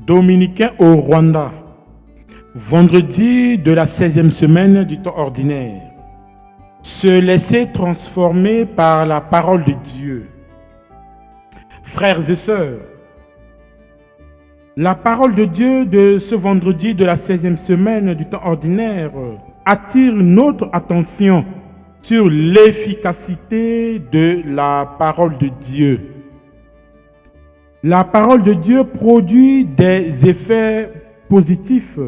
Dominicains au Rwanda, vendredi de la 16e semaine du temps ordinaire. Se laisser transformer par la parole de Dieu. Frères et sœurs, la parole de Dieu de ce vendredi de la 16e semaine du temps ordinaire attire notre attention sur l'efficacité de la parole de Dieu. La parole de Dieu produit des effets positifs.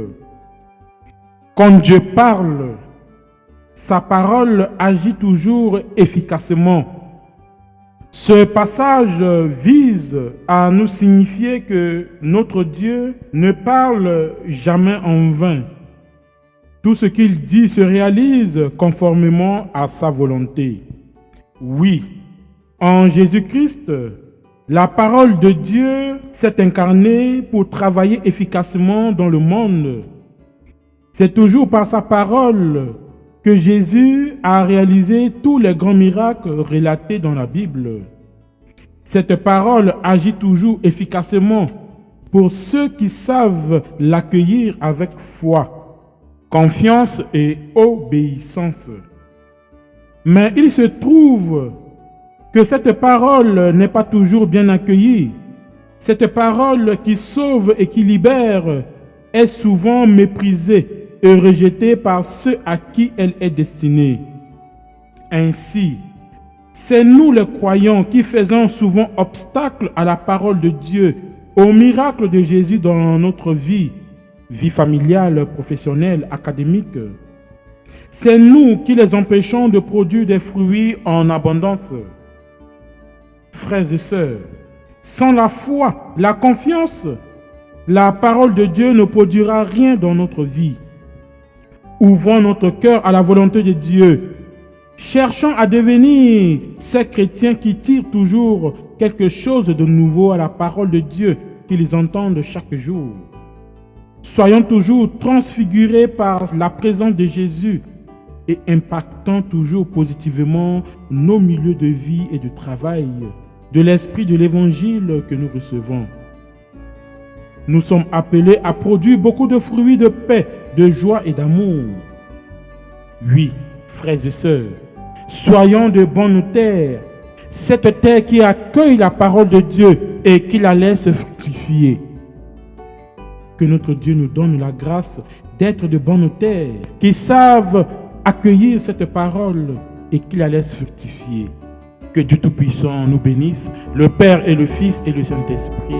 Quand Dieu parle, sa parole agit toujours efficacement. Ce passage vise à nous signifier que notre Dieu ne parle jamais en vain. Tout ce qu'il dit se réalise conformément à sa volonté. Oui, en Jésus-Christ, la parole de Dieu s'est incarnée pour travailler efficacement dans le monde. C'est toujours par sa parole que Jésus a réalisé tous les grands miracles relatés dans la Bible. Cette parole agit toujours efficacement pour ceux qui savent l'accueillir avec foi, confiance et obéissance. Mais il se trouve que cette parole n'est pas toujours bien accueillie. Cette parole qui sauve et qui libère est souvent méprisée et rejetée par ceux à qui elle est destinée. Ainsi, c'est nous les croyants qui faisons souvent obstacle à la parole de Dieu, au miracle de Jésus dans notre vie familiale, professionnelle, académique. C'est nous qui les empêchons de produire des fruits en abondance. Frères et sœurs, sans la foi, la confiance, la parole de Dieu ne produira rien dans notre vie. Ouvrons notre cœur à la volonté de Dieu. Cherchons à devenir ces chrétiens qui tirent toujours quelque chose de nouveau à la parole de Dieu qu'ils entendent chaque jour. Soyons toujours transfigurés par la présence de Jésus et impactant toujours positivement nos milieux de vie et de travail, de l'esprit de l'évangile que nous recevons. Nous sommes appelés à produire beaucoup de fruits de paix, de joie et d'amour. Oui, frères et sœurs, soyons de bonnes terres, cette terre qui accueille la parole de Dieu et qui la laisse fructifier. Que notre Dieu nous donne la grâce d'être de bonnes terres, qui savent accueillir cette parole et qui la laisse fructifier. Que Dieu Tout-Puissant nous bénisse, le Père et le Fils et le Saint-Esprit.